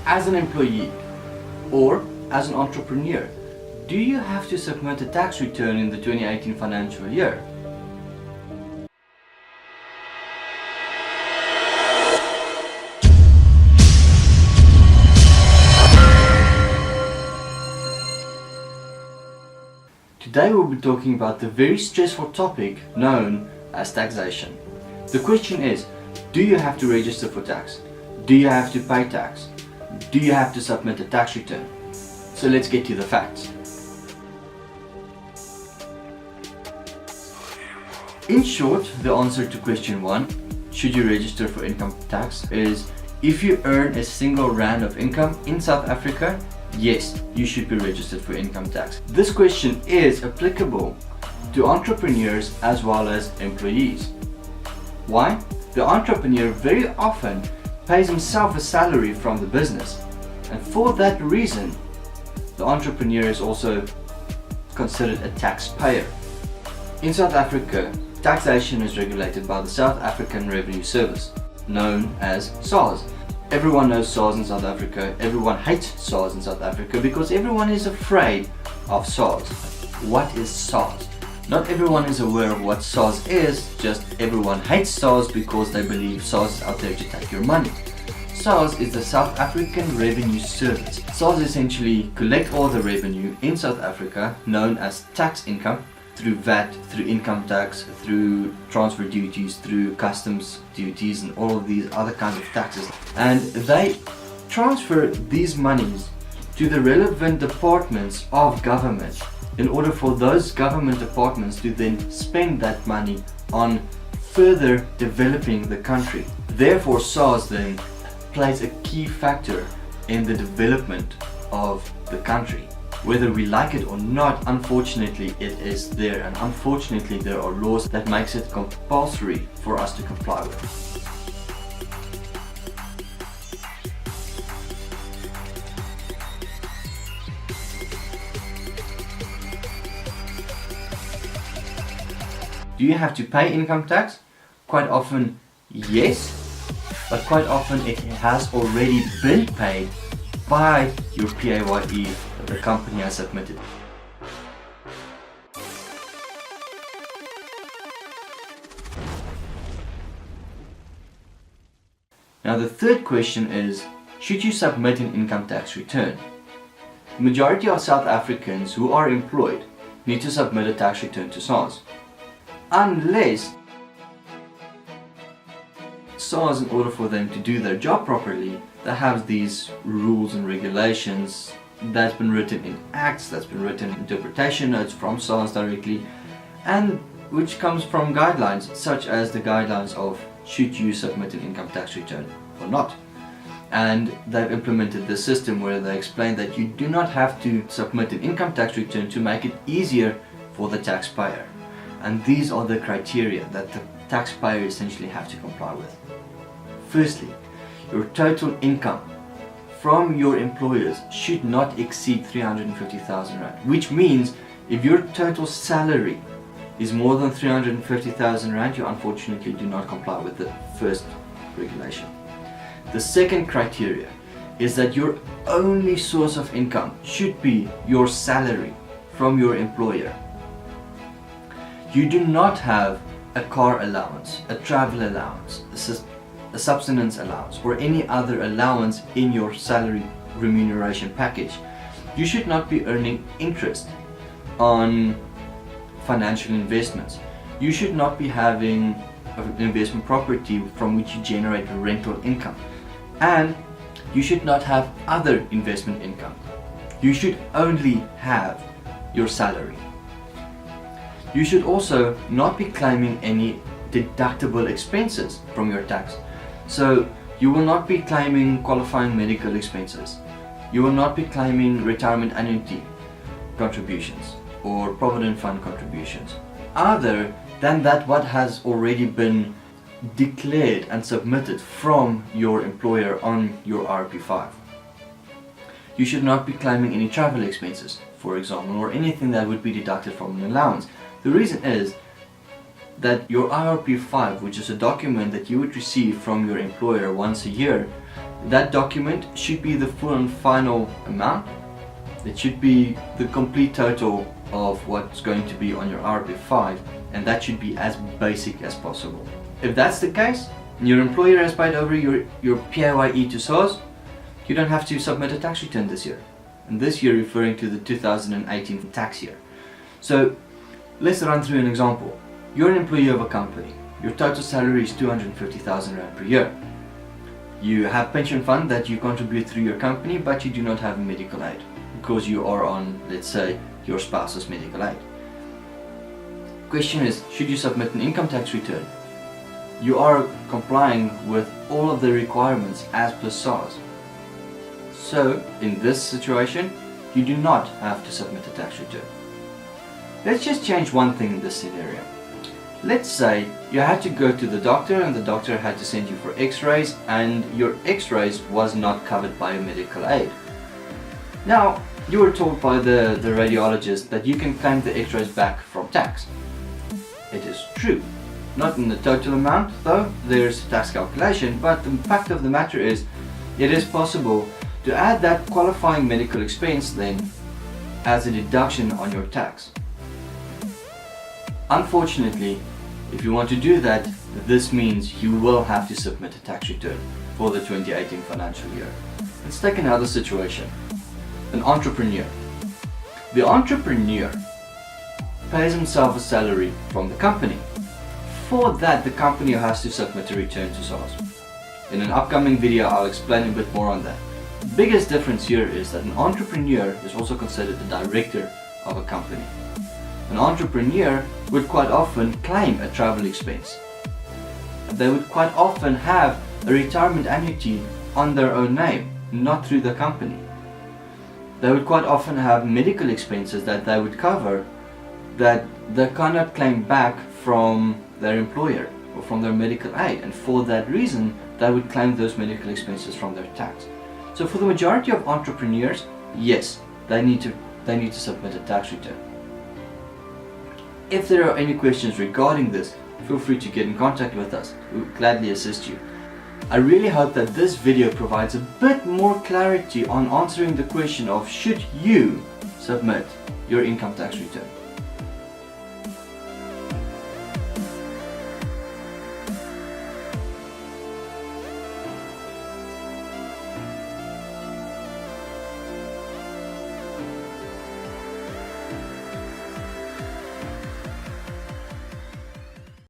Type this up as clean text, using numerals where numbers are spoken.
As an employee or as an entrepreneur, do you have to submit a tax return in the 2018 financial year? Today we'll be talking about the very stressful topic known as taxation. The question is, do you have to register for tax? Do you have to pay tax? Do you have to submit a tax return? So let's get to the facts. In short, the answer to question 1, should you register for income tax, is if you earn a single rand of income in South Africa, yes, you should be registered for income tax. This question is applicable to entrepreneurs as well as employees. Why? The entrepreneur very often pays himself a salary from the business, and for that reason the entrepreneur is also considered a taxpayer. In South Africa, taxation is regulated by the South African Revenue Service, known as SARS. Everyone knows SARS in South Africa. Everyone hates SARS in South Africa because everyone is afraid of SARS. What is SARS? Not everyone is aware of what SARS is, just everyone hates SARS because they believe SARS is out there to take your money. SARS is the South African Revenue Service. SARS essentially collect all the revenue in South Africa, known as tax income, through VAT, through income tax, through transfer duties, through customs duties and all of these other kinds of taxes. And they transfer these monies to the relevant departments of government in order for those government departments to then spend that money on further developing the country. Therefore, SARS then plays a key factor in the development of the country. Whether we like it or not, unfortunately it is there, and unfortunately there are laws that makes it compulsory for us to comply with. Do you have to pay income tax? Quite often, yes, but quite often it has already been paid by your PAYE that the company has submitted. Now the third question is, should you submit an income tax return? The majority of South Africans who are employed need to submit a tax return to SARS. Unless SARS, in order for them to do their job properly, they have these rules and regulations that's been written in acts, that's been written in interpretation notes from SARS directly, and which comes from guidelines such as the guidelines of should you submit an income tax return or not. And they've implemented this system where they explain that you do not have to submit an income tax return to make it easier for the taxpayer. And these are the criteria that the taxpayer essentially have to comply with. Firstly, your total income from your employers should not exceed 350,000 Rand, which means if your total salary is more than 350,000 Rand, you unfortunately do not comply with the first regulation. The second criteria is that your only source of income should be your salary from your employer. You do not have a car allowance, a travel allowance, a subsistence allowance, or any other allowance in your salary remuneration package. You should not be earning interest on financial investments. You should not be having an investment property from which you generate rental income. And you should not have other investment income. You should only have your salary. You should also not be claiming any deductible expenses from your tax. So you will not be claiming qualifying medical expenses. You will not be claiming retirement annuity contributions or provident fund contributions, other than that what has already been declared and submitted from your employer on your RP5. You should not be claiming any travel expenses, for example, or anything that would be deducted from an allowance. The reason is that your IRP5, which is a document that you would receive from your employer once a year, That document should be the full and final amount. It should be the complete total of what's going to be on your RP5, and that should be as basic as possible. If that's the case, and your employer has paid over your PAYE to SARS, you don't have to submit a tax return this year. And this year referring to the 2018 tax year. So let's run through an example. You're an employee of a company. Your total salary is 250,000 Rand per year. You have pension fund that you contribute through your company, but you do not have medical aid because you are on, let's say, your spouse's medical aid. Question is, should you submit an income tax return? You are complying with all of the requirements as per SARS. So, in this situation, you do not have to submit a tax return. Let's just change one thing in this scenario. Let's say you had to go to the doctor and the doctor had to send you for x-rays and your x-rays was not covered by a medical aid. Now, you were told by the radiologist that you can claim the x-rays back from tax. It is true. Not in the total amount, though there's a tax calculation, but the fact of the matter is, it is possible to add that qualifying medical expense then as a deduction on your tax. Unfortunately, if you want to do that, this means you will have to submit a tax return for the 2018 financial year. Let's take another situation. An entrepreneur. The entrepreneur pays himself a salary from the company. For that, the company has to submit a return to SARS. In an upcoming video, I'll explain a bit more on that. The biggest difference here is that an entrepreneur is also considered the director of a company. An entrepreneur would quite often claim a travel expense. They would quite often have a retirement annuity on their own name, not through the company. They would quite often have medical expenses that they would cover that they cannot claim back from their employer or from their medical aid, and for that reason they would claim those medical expenses from their tax. So for the majority of entrepreneurs, yes, they need to submit a tax return. If there are any questions regarding this, feel free to get in contact with us. We will gladly assist you. I really hope that this video provides a bit more clarity on answering the question of should you submit your income tax return.